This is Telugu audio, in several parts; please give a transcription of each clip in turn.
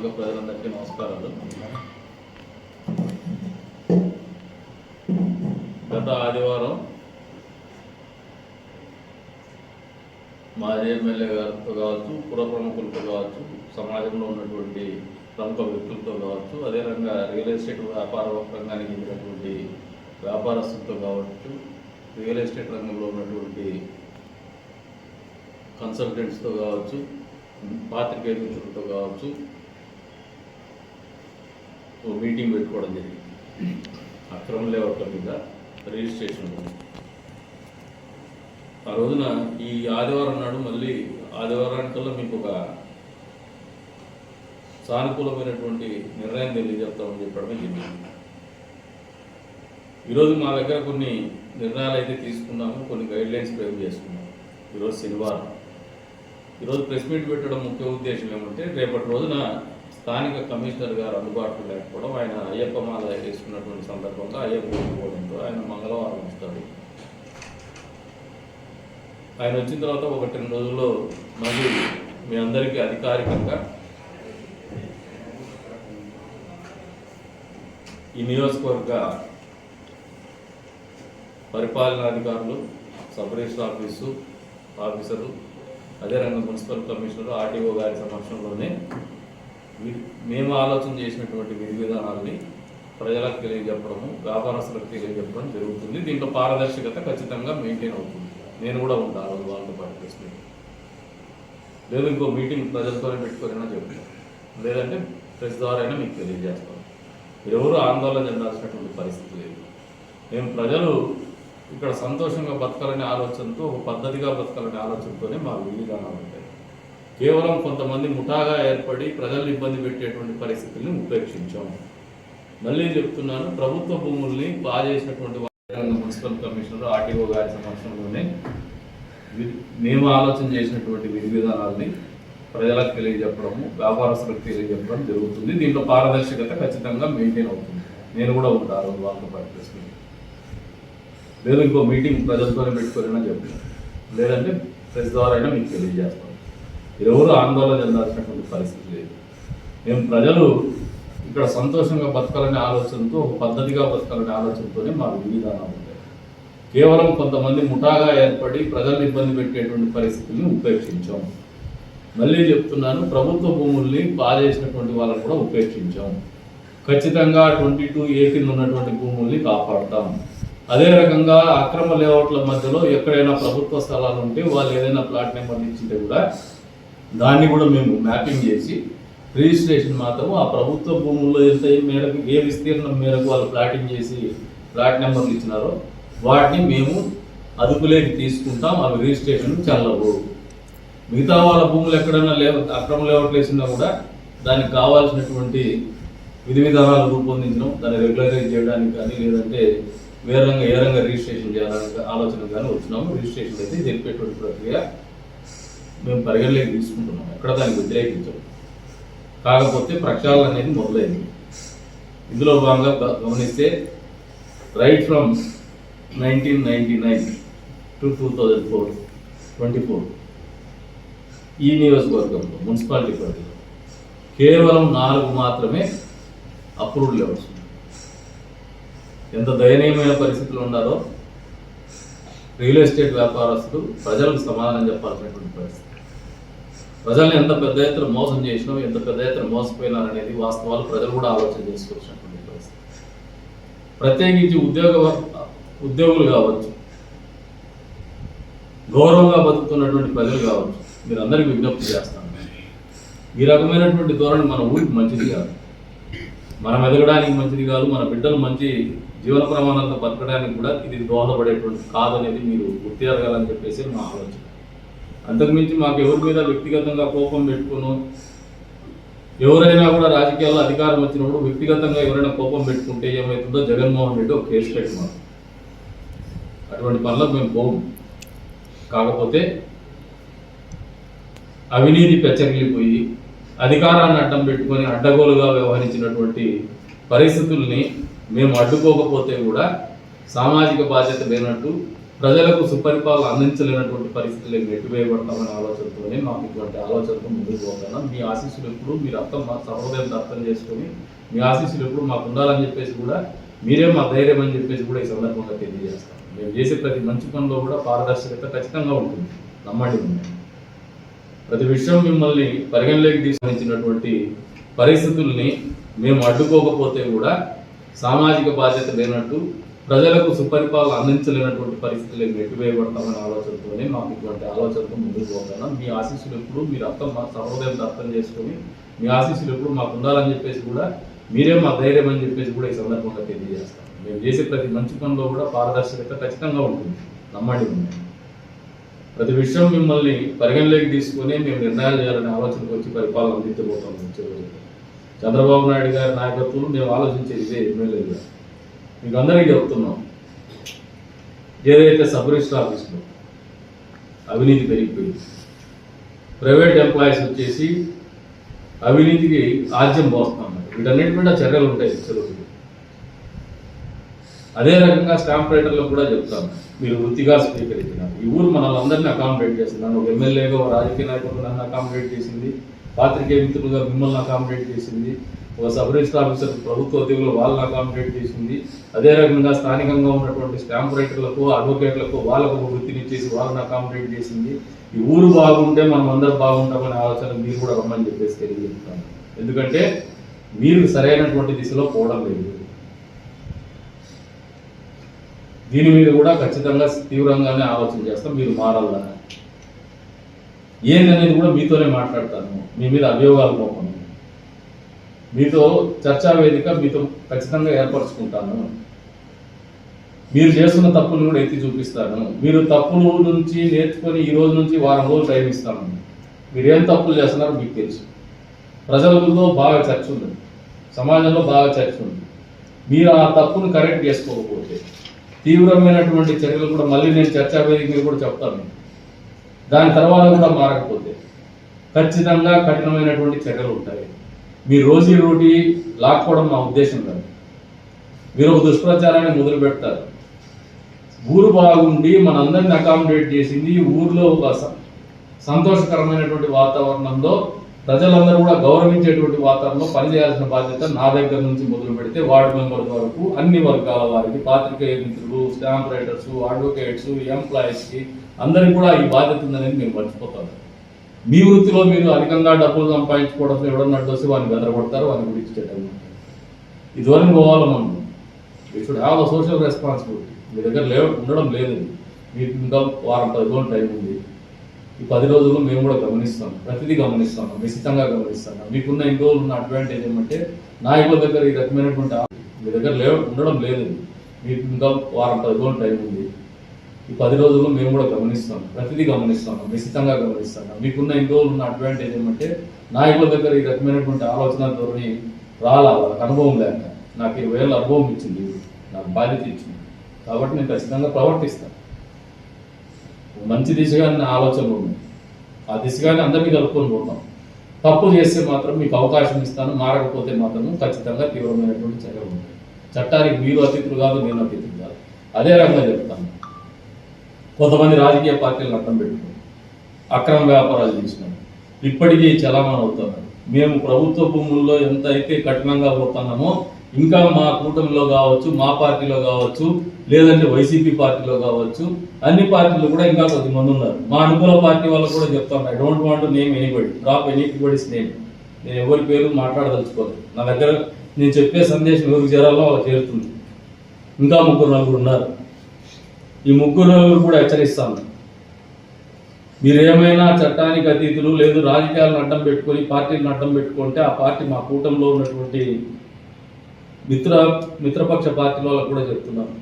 నియోజకవర్గ ప్రజలందరికీ నమస్కారాలు. గత ఆదివారం మాజీ ఎమ్మెల్యే గారితో కావచ్చు, పుర ప్రముఖులతో కావచ్చు, సమాజంలో ఉన్నటువంటి ప్రముఖ వ్యక్తులతో కావచ్చు, అదే రకంగా రియల్ ఎస్టేట్ వ్యాపార రంగానికి చెందినటువంటి వ్యాపారస్తులతో కావచ్చు, రియల్ ఎస్టేట్ రంగంలో ఉన్నటువంటి కన్సల్టెంట్స్తో కావచ్చు, పాత్రికేయ మిత్రులతో కావచ్చు మీటింగ్ పెట్టుకోవడం జరిగింది. అక్రమ లేఅవుట్ల మీద రిజిస్ట్రేషన్. ఆ రోజున ఈ ఆదివారం నాడు మళ్ళీ ఆదివారానికల్లా మీకు ఒక సానుకూలమైనటువంటి నిర్ణయం తెలియజేస్తామని చెప్పడమే జరిగింది. ఈరోజు మా దగ్గర కొన్ని నిర్ణయాలు అయితే తీసుకున్నాము, కొన్ని గైడ్లైన్స్ ఫ్రేమ్ చేసుకున్నాము. ఈరోజు శనివారం. ఈరోజు ప్రెస్ మీట్ పెట్టడం ముఖ్య ఉద్దేశం ఏమంటే, రేపటి రోజున స్థానిక కమిషనర్ గారు అందుబాటులో లేకపోవడం, ఆయన అయ్యప్ప మాల వేసుకున్నటువంటి సందర్భంగా అయ్యప్ప పోవడంతో ఆయన మంగళవారం వస్తాడు. ఆయన వచ్చిన తర్వాత 1-2 రోజుల్లో మళ్ళీ మీ అందరికీ అధికారికంగా ఈ నియోజకవర్గ పరిపాలనాధికారులు, సబ్ రిజిస్టర్ ఆఫీసరు, అదే రంగం మున్సిపల్ కమిషనర్, ఆర్టీఓ గారి సమక్షంలోనే మేము ఆలోచన చేసినటువంటి విధి విధానాలని ప్రజలకు తెలియజెప్పడము, వ్యాపారస్తులకు తెలియజెప్పడం జరుగుతుంది. దీంట్లో పారదర్శకత ఖచ్చితంగా మెయింటైన్ అవుతుంది. నేను కూడా ఉంటాను వాళ్ళతో పాటు ప్రెస్ మీట్. లేదు ఇంకో మీటింగ్ ప్రజలతోనే పెట్టుకోరైనా చెప్తాను, లేదంటే ప్రెస్ ద్వారా అయినా మీకు తెలియజేస్తాను. ఎవరు ఆందోళన చెందాల్సినటువంటి పరిస్థితి లేదు. మేము ప్రజలు ఇక్కడ సంతోషంగా బతకాలనే ఆలోచనతో, ఒక పద్ధతిగా బతకాలనే ఆలోచనతోనే మా విధానాలు ఉంటాయి. కేవలం కొంతమంది ముఠాగా ఏర్పడి ప్రజల్ని ఇబ్బంది పెట్టేటువంటి పరిస్థితుల్ని ఉపేక్షించాం. మళ్ళీ చెప్తున్నాను, ప్రభుత్వ భూముల్ని బాజేసినటువంటి మున్సిపల్ కమిషనర్, ఆర్టీఓ గారి సమక్షంలోనే మేము ఆలోచన చేసినటువంటి విధి విధానాలని ప్రజలకు తెలియజెప్పడము, వ్యాపారస్తులకు తెలియజెప్పడం జరుగుతుంది. దీంట్లో పారదర్శకత ఖచ్చితంగా మెయింటైన్ అవుతుంది. నేను కూడా ఉంటాను వాళ్ళతో పాటు ప్రెస్ మీట్. లేదు ఇంకో మీటింగ్ ప్రజలతోనే పెట్టుకోరైనా చెప్తాను, లేదంటే ప్రెస్ ద్వారా అయినా మీకు తెలియజేస్తాను. ఎవరు ఆందోళన చెందాల్సినటువంటి పరిస్థితి లేదు. మేము ప్రజలు ఇక్కడ సంతోషంగా బతకాలనే ఆలోచనతో, ఒక పద్ధతిగా బతకాలనే ఆలోచనతోనే మా విధానాలు ఉంటాయి. కేవలం కొంతమంది ముఠాగా ఏర్పడి ప్రజల్ని ఇబ్బంది పెట్టేటువంటి పరిస్థితుల్ని ఉపేక్షించాం. మళ్ళీ చెప్తున్నాను, ప్రభుత్వ భూముల్ని బాజేసినటువంటి వాళ్ళని కూడా ఉపేక్షించాం. ఖచ్చితంగా 22A కింద ఉన్నటువంటి భూముల్ని కాపాడుతాం. అదే రకంగా అక్రమ లేఅవుట్ల మధ్యలో ఎక్కడైనా ప్రభుత్వ స్థలాలు ఉంటే వాళ్ళు ఏదైనా ప్లాట్ నెంబర్ ఇచ్చింటే కూడా దాన్ని కూడా మేము మ్యాపింగ్ చేసి రిజిస్ట్రేషన్ మాత్రం ఆ ప్రభుత్వ భూముల్లో ఎంత మేరకు, ఏ విస్తీర్ణం మేరకు వాళ్ళు ప్లాటింగ్ చేసి ప్లాట్ నెంబర్లు ఇచ్చినారో వాటిని మేము అదుపులోకి తీసుకుంటాం. అవి రిజిస్ట్రేషన్ చెల్లవు. మిగతా వాళ్ళ భూములు ఎక్కడైనా అక్రమ లేఅవుట్లు వేసినా కూడా దానికి కావాల్సినటువంటి విధి విధానాలు రూపొందించడం, దాన్ని రెగ్యులరైజ్ చేయడానికి కానీ, లేదంటే ఏ రంగా రిజిస్ట్రేషన్ చేయాలని ఆలోచన కానీ వచ్చినాము. రిజిస్ట్రేషన్ అయితే జరిపేటువంటి ప్రక్రియ మేము పరిగణలోకి తీసుకుంటున్నాం. ఎక్కడ దాన్ని వ్యతిరేకించాం. కాకపోతే ప్రక్షాళన అనేది మొదలైంది. ఇందులో భాగంగా గమనిస్తే రైట్ ఫ్రమ్ 1999 to 2024 ఈ నియోజకవర్గంలో మున్సిపాలిటీ పరిధిలో కేవలం 4 మాత్రమే అప్రూవ్డ్ లేఅవుట్స్. ఎంత దయనీయమైన పరిస్థితులు ఉండాలో రియల్ ఎస్టేట్ వ్యాపారస్తులు ప్రజలకు సమాధానం చెప్పాల్సినటువంటి పరిస్థితి. ప్రజల్ని ఎంత పెద్ద ఎత్తున మోసం చేసినాం, ఎంత పెద్ద ఎత్తున మోసపోయినారనేది వాస్తవాలు ప్రజలు కూడా ఆలోచన చేసుకోవాల్సినటువంటి పరిస్థితి. ప్రత్యేకించి ఉద్యోగులు కావచ్చు, గౌరవంగా బతుకుతున్నటువంటి ప్రజలు కావచ్చు, మీరు అందరికీ విజ్ఞప్తి చేస్తాను, ఈ రకమైనటువంటి ధోరణి మన ఊరికి మంచిది కాదు, మనం ఎదగడానికి మంచిది కాదు, మన బిడ్డలు మంచి జీవన ప్రమాణాలతో బతకడానికి కూడా ఇది దోహదపడేటువంటి కాదనేది మీరు గుర్తిరగాలని చెప్పేసి మా ఆలోచన. అంతకుమించి మాకు ఎవరి మీద వ్యక్తిగతంగా కోపం పెట్టుకును, ఎవరైనా కూడా రాజకీయాల్లో అధికారం వచ్చినప్పుడు వ్యక్తిగతంగా ఎవరైనా కోపం పెట్టుకుంటే ఏమవుతుందో జగన్మోహన్ రెడ్డి ఒక కేసు పెట్టినారు. అటువంటి పనులకు మేము పోము. కాకపోతే అవినీతి పెచ్చగిలిపోయి అధికారాన్ని అడ్డం పెట్టుకొని అడ్డగోలుగా వ్యవహరించినటువంటి పరిస్థితుల్ని మేము అడ్డుకోకపోతే కూడా సామాజిక బాధ్యత లేనట్టు ప్రజలకు సుపరిపాలన అందించలేనటువంటి పరిస్థితులు నెట్టివేయబడతామనే ఆలోచనతోనే మాకు ఇటువంటి ఆలోచనతో ముందుకు పోతాను. మీ ఆశీస్సులు ఎప్పుడు మీరు సహృదయంతో అర్థం చేసుకొని మీ ఆశీస్సులు ఎప్పుడు మాకు ఉండాలని చెప్పేసి కూడా మీరే మా ధైర్యం అని చెప్పేసి కూడా ఈ సందర్భంగా తెలియజేస్తాం. మేము చేసే ప్రతి మంచి పనిలో కూడా పారదర్శకత ఖచ్చితంగా ఉంటుంది, నమ్మండి. ప్రతి విషయం మిమ్మల్ని పరిగణలోకి తీసుకొచ్చినటువంటి పరిస్థితుల్ని మేము అడ్డుకోకపోతే కూడా సామాజిక బాధ్యత లేనట్టు ప్రజలకు సుపరిపాలన అందించలేనటువంటి పరిస్థితులు నెట్టివేయబడతామనే ఆలోచనతోనే మాకు ఇటువంటి ఆలోచనతో ముందుకు పోతాను. మీ ఆశీస్సులు ఎప్పుడు మీరు సహృదయంతో అర్థం చేసుకొని మీ ఆశీస్సులు ఎప్పుడు మాకు ఉండాలని చెప్పేసి కూడా మీరే మా ధైర్యం అని చెప్పేసి కూడా ఈ సందర్భంగా తెలియజేస్తాం. మేము చేసే ప్రతి మంచి పనిలో కూడా పారదర్శకత ఖచ్చితంగా ఉంటుంది, నమ్మండి. ప్రతి విషయం మిమ్మల్ని పరిగణలోకి తీసుకొని మేము నిర్ణయాలు చేయాలనే ఆలోచనకు వచ్చి పరిపాలన అందించబోతాం. చంద్రబాబు నాయుడు గారి నాయకత్వం మేము ఆలోచించేది ఇదే ఎమ్మెల్యేగా మీకు అందరికీ చెప్తున్నాం. ఏదైతే సబ్ రిజిస్టర్ ఆఫీస్లో అవినీతి పెరిగిపోయింది, ప్రైవేట్ ఎంప్లాయీస్ వచ్చేసి అవినీతికి ఆజ్యం పోస్తున్నారు. వీటన్నిటి మీద చర్యలు ఉంటాయి చెరువులు. అదే రకంగా స్టాంప్ రైటర్లో కూడా చెప్తాను, మీరు వృత్తిగా స్వీకరించినారు. ఈ ఊరు మనల్ని అందరినీ అకామిడేట్ చేసింది. నన్ను ఒక ఎమ్మెల్యేగా ఒక రాజకీయ నాయకులు నన్ను అకామిడేట్ చేసింది, పాత్రికేయ మిత్రులుగా మిమ్మల్ని అకామిడేట్ చేసింది, ఒక సబ్ రిజిస్టర్ ఆఫీసర్ ప్రభుత్వ ఉద్యోగులు వాళ్ళని అకామిడేట్ చేసింది. అదే రకంగా స్థానికంగా ఉన్నటువంటి స్టాంప్ రైటర్లకు అడ్వకేట్లకు వాళ్ళకు ఒక వృత్తినిచ్చేసి వాళ్ళని అకామిడేట్ చేసింది. ఈ ఊరు బాగుంటే మనం అందరూ బాగుంటామనే ఆలోచన మీరు కూడా రమ్మని చెప్పేసి తెలియజేస్తాను. ఎందుకంటే మీరు సరైనటువంటి దిశలో పోవడం లేదు. దీని మీద కూడా ఖచ్చితంగా తీవ్రంగానే ఆలోచన చేస్తాం. మీరు మారాలని ఏందనేది కూడా మీతోనే మాట్లాడతాను. మీ మీద అభియోగాలు పోతాను, మీతో చర్చా వేదిక మీతో ఖచ్చితంగా ఏర్పరచుకుంటాను. మీరు చేస్తున్న తప్పులు కూడా ఎత్తి చూపిస్తాను. మీరు తప్పుల నుంచి నేర్చుకొని ఈ రోజు నుంచి వారం రోజులు టైం ఇస్తాను. మీరు ఏం తప్పులు చేస్తున్నారో మీకు తెలుసు. ప్రజలతో బాగా చర్చ ఉంది, సమాజంలో బాగా చర్చ ఉంది. మీరు ఆ తప్పును కరెక్ట్ చేసుకోకపోతే తీవ్రమైనటువంటి చర్యలు కూడా మళ్ళీ నేను చర్చా వేదిక మీద కూడా చెప్తాను. దాని తర్వాత కూడా మారకపోతే ఖచ్చితంగా కఠినమైనటువంటి చర్యలు ఉంటాయి. మీ రోజీ రోటీ లాక్కోవడం మా ఉద్దేశం కాదు. మీరు ఒక దుష్ప్రచారాన్ని మొదలు పెడతారు. ఊరు బాగుండి మనందరిని అకామిడేట్ చేసింది, ఊర్లో ఒక సంతోషకరమైనటువంటి వాతావరణంలో ప్రజలందరూ కూడా గౌరవించేటువంటి వాతావరణంలో పనిచేయాల్సిన బాధ్యత నా దగ్గర నుంచి మొదలు పెడితే వార్డు మెంబర్ల వరకు అన్ని వర్గాల వారికి, పాత్రికేయ మిత్రులు, స్టాంప్ రైటర్స్, అడ్వకేట్స్, ఎంప్లాయీస్కి అందరికీ కూడా ఈ బాధ్యత ఉందనేది మీరు మర్చిపోతారు. మీ వృత్తిలో మీరు అధికంగా డబ్బులు సంపాదించుకోవడం ఎవడన్నా అడ్డొస్తే వాడిని బెదరగొడతారు, వాడిని గురించి చెడ్డలు. ఈ దూరం పోవాలి మనం. You should have the social responsibility. మీ దగ్గర ఉండడం లేదు. మీకు ఇంకా వారం 10 రోజులు టైం ఉంది. ఈ 10 రోజుల్లో మేము కూడా గమనిస్తాం, ప్రతిదీ గమనిస్తాం, నిశ్చితంగా గమనిస్తాం. మీకున్న ఇన్ని రోజులు ఉన్న అడ్వాంటేజ్ ఏమంటే నాయకుల దగ్గర ఈ రకమైనటువంటి మీ దగ్గర ఉండడం లేదు. మీకు ఇంకా వారం 10 రోజులు టైం ఉంది. ఈ 10 రోజుల్లో మేము కూడా గమనిస్తాం, ప్రతిదీ గమనిస్తాం, నిశ్చితంగా గమనిస్తాం. మీకున్న ఇన్ని రోజులు ఉన్న అడ్వాంటేజ్ ఏమంటే నాయకుల దగ్గర ఈ రకమైనటువంటి ఆలోచన ధోరణి రాలా, వాళ్ళకి అనుభవం లేక. నాకు 20 ఏళ్ళ అనుభవం ఇచ్చింది, నాకు బాధ్యత ఇచ్చింది. కాబట్టి నేను ఖచ్చితంగా ప్రవర్తిస్తాను. మంచి దిశగానే ఆలోచనలు ఉన్నాయి, ఆ దిశగానే అందరినీ కలుపుకొని పోతాం. తప్పు చేస్తే మాత్రం మీకు అవకాశం ఇస్తాను, మారకపోతే మాత్రం ఖచ్చితంగా తీవ్రమైనటువంటి చర్యలు ఉంటాయి. చట్టానికి మీరు అతిథులు కాదు, నేను అతిథులు కాదు. అదే రకంగా చెప్తాను. కొంతమంది రాజకీయ పార్టీలను అడ్డం పెట్టుకుని అక్రమ వ్యాపారాలు చేసినారు, ఇప్పటికీ చలామణి అవుతున్నారు. మేము ప్రభుత్వ భూముల్లో ఎంత అయితే కఠినంగా పోతున్నామో ఇంకా మా కూటమిలో కావచ్చు, మా పార్టీలో కావచ్చు, లేదంటే వైసీపీ పార్టీలో కావచ్చు, అన్ని పార్టీలు కూడా ఇంకా కొద్దిమంది ఉన్నారు. మా అనుకూల పార్టీ వాళ్ళు కూడా చెప్తాను, I don't want to name anybody, drop anybody's name. నేను ఎవరి పేరు మాట్లాడదలుచుకోలేదు. నా దగ్గర నేను చెప్పే సందేశం ఎవరికి చేరాలో వాళ్ళకి చేరుతుంది. ఇంకా 3-4 ఉన్నారు. ఈ 3-4 కూడా హెచ్చరిస్తాను. మీరు ఏమైనా చట్టానికి అతీతులు లేదు రాజకీయాలను అడ్డం పెట్టుకొని పార్టీలను అడ్డం పెట్టుకుంటే ఆ పార్టీ మా కూటమిలో ఉన్నటువంటి మిత్రపక్ష పార్టీల వాళ్ళకు కూడా చెప్తున్నాను,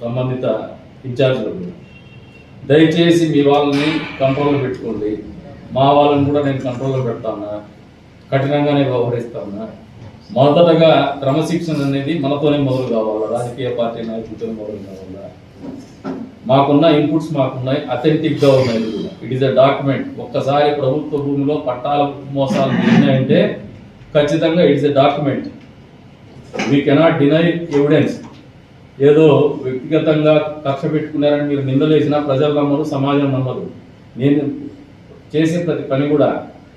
సంబంధిత ఇన్ఛార్జ్లు కూడా దయచేసి మీ వాళ్ళని కంట్రోల్లో పెట్టుకోండి. మా వాళ్ళని కూడా నేను కంట్రోల్లో పెడతాను, కఠినంగానే వ్యవహరిస్తాను. మొదటగా క్రమశిక్షణ అనేది మనతోనే మొదలు కావాలా, రాజకీయ పార్టీ నాయకులతోనే మొదలు కావాలా. మాకున్న ఇన్పుట్స్ మాకున్నాయి, అథెంటిక్గా ఉన్నాయి. It is a document. ఒక్కసారి ప్రభుత్వ భూమిలో పట్టాల మోసాలు ఉన్నాయంటే ఖచ్చితంగా it is a document. We cannot deny evidence. ఏదో వ్యక్తిగతంగా కక్ష పెట్టుకున్నారని మీరు నిందలేసినా ప్రజలు నమ్మరు, సమాజం నమ్మరు. నేను చేసే ప్రతి పని కూడా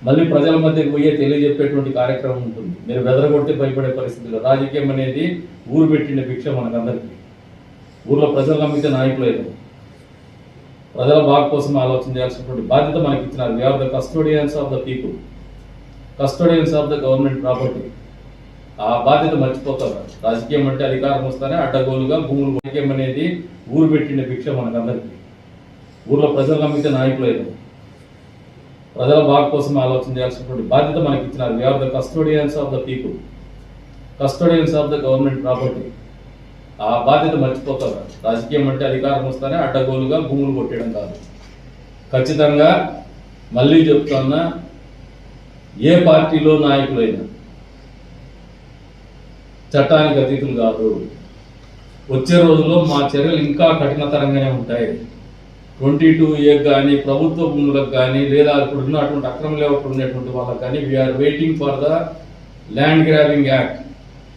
మళ్ళీ ప్రజల మధ్యకు పోయే తెలియజెప్పేటువంటి కార్యక్రమం ఉంటుంది. మీరు బెదరగొట్టి భయపడే పరిస్థితుల్లో రాజకీయం అనేది ఊరు పెట్టిన భిక్ష మనకందరికీ. ఊర్లో ప్రజలు నమ్మితే నాయకులేదు. ప్రజల బాగు కోసం ఆలోచన చేయాల్సినటువంటి బాధ్యత మనకి ఇచ్చినారు. We are the custodians of the people, custodians of the government property. ఆ బాధ్యత మర్చిపోతారు. రాజకీయం అంటే అధికారం వస్తానే అడ్డగోలుగా భూములు. రాజకీయం అనేది ఊరు పెట్టిన భిక్ష మనకందరికీ. ఊర్లో ప్రజలు నమ్మితే నాయకులేదు. ప్రజల బాగు కోసం ఆలోచన చేయాల్సినటువంటి బాధ్యత మనకి ఇచ్చినారు. We are the custodians of the people, custodians of the government property. ఆ బాధ్యత మర్చిపోతారు. రాజకీయం అంటే అధికారం వస్తానే అడ్డగోలుగా భూములు కొట్టేయడం కాదు. ఖచ్చితంగా మళ్ళీ చెప్తున్నా, ఏ పార్టీలో నాయకులైనా చట్టానికి అతీతులు కాదు. వచ్చే రోజుల్లో మా చర్యలు ఇంకా కఠినతరంగానే ఉంటాయి. 22A కానీ ప్రభుత్వ భూములకు కానీ లేదా ఇప్పుడు ఉన్నటువంటి అక్రమ లేఅవుట్ ఉన్నటువంటి వాళ్ళకి కానీ we are waiting for the land grabbing act.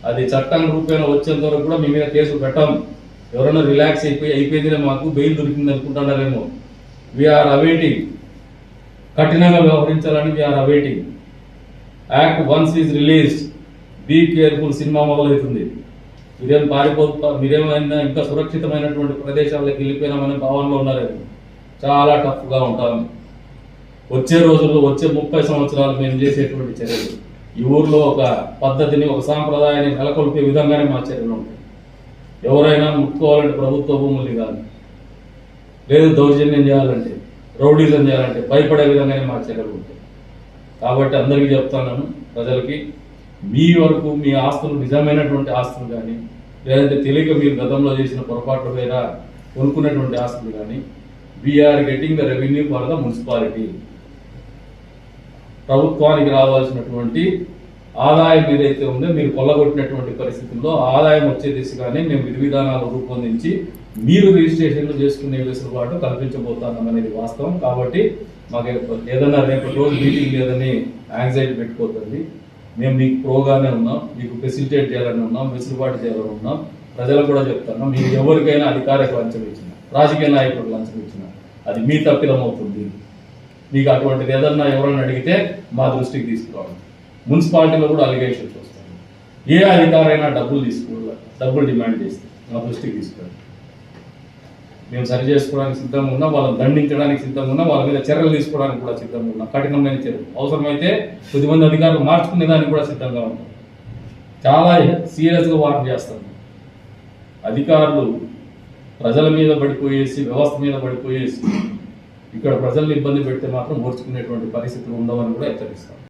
అది చట్టం రూపేణ వచ్చేంత వరకు కూడా మీ మీద కేసు పెట్టాం. ఎవరైనా రిలాక్స్ అయిపోయిందిలే మాకు బెయిల్ దొరికింది అనుకుంటున్నారేమో. వీఆర్ అవైటింగ్, కఠినంగా వ్యవహరించాలని we are awaiting. Act once is released, be careful. Cinema మొదలవుతుంది. మీరేమైనా ఇంకా సురక్షితమైనటువంటి ప్రదేశాలకు వెళ్ళిపోయినామనే భావనలో ఉన్నారేమో. చాలా టఫ్గా ఉంటాం. వచ్చే రోజుల్లో, వచ్చే 30 సంవత్సరాలు మేము చేసేటువంటి చర్యలు ఈ ఊర్లో ఒక పద్ధతిని, ఒక సాంప్రదాయాన్ని నెలకొల్పే విధంగానే మా చర్యలు ఉంటాయి. ఎవరైనా ముట్టుకోవాలంటే ప్రభుత్వ భూముల్ని కానీ, లేదు దౌర్జన్యం చేయాలంటే, రౌడీజం చేయాలంటే భయపడే విధంగానే మా చర్యలు ఉంటాయి. కాబట్టి అందరికీ చెప్తాను, ప్రజలకి, మీ వరకు మీ ఆస్తులు నిజమైనటువంటి ఆస్తులు కానీ, లేదంటే తెలియక మీరు గతంలో చేసిన పొరపాట్ల మీద కొనుక్కున్నటువంటి ఆస్తులు కానీ, we are getting the revenue for the municipality. ప్రభుత్వానికి రావాల్సినటువంటి ఆదాయం ఏదైతే ఉందో మీరు కొల్లగొట్టినటువంటి పరిస్థితుల్లో ఆదాయం వచ్చే దిశగానే మేము విధి విధానాలు రూపొందించి మీరు రిజిస్ట్రేషన్లు చేసుకునే వెసులుబాటు కల్పించబోతున్నాం అనేది వాస్తవం. కాబట్టి మాకు ఏదైనా రేపటి రోజు మీటింగ్ లేదని యాంగ్జైటీ పెట్టుకోతుంది. మేము మీకు ప్రోగానే ఉన్నాం, మీకు ఫెసిలిటేట్ చేయాలని ఉన్నాం, వెసులుబాటు చేయాలని ఉన్నాం. ప్రజలకు కూడా చెప్తున్నాం, మీరు ఎవరికైనా అధికారిక లంచం ఇచ్చిన, రాజకీయ నాయకులకు లంచం ఇచ్చిన అది మీ తప్పిదం అవుతుంది. మీకు అటువంటిది ఏదన్నా ఎవరైనా అడిగితే మా దృష్టికి తీసుకురావాలి. మున్సిపాలిటీలో కూడా అలిగేషన్స్ వస్తాయి. ఏ అధికారైనా డబ్బులు డిమాండ్ చేస్తే మా దృష్టికి తీసుకురండి. మేము సరి చేసుకోవడానికి సిద్ధంగా ఉన్నాం, వాళ్ళని దండించడానికి సిద్ధంగా ఉన్నాం, వాళ్ళ మీద చర్యలు తీసుకోవడానికి కూడా సిద్ధంగా ఉన్నాం. కఠినమైన చర్యలు అవసరమైతే కొద్దిమంది అధికారులు మార్చుకునే దానికి కూడా సిద్ధంగా ఉంటాం. చాలా సీరియస్గా వార్న్ చేస్తాం. అధికారులు ప్రజల మీద పడిపోయేసి, వ్యవస్థ మీద పడిపోయేసి ఇక్కడ ప్రజల్ని ఇబ్బంది పెడితే మాత్రం ఓర్చుకునేటువంటి పరిస్థితులు ఉండవని కూడా హెచ్చరిస్తాం.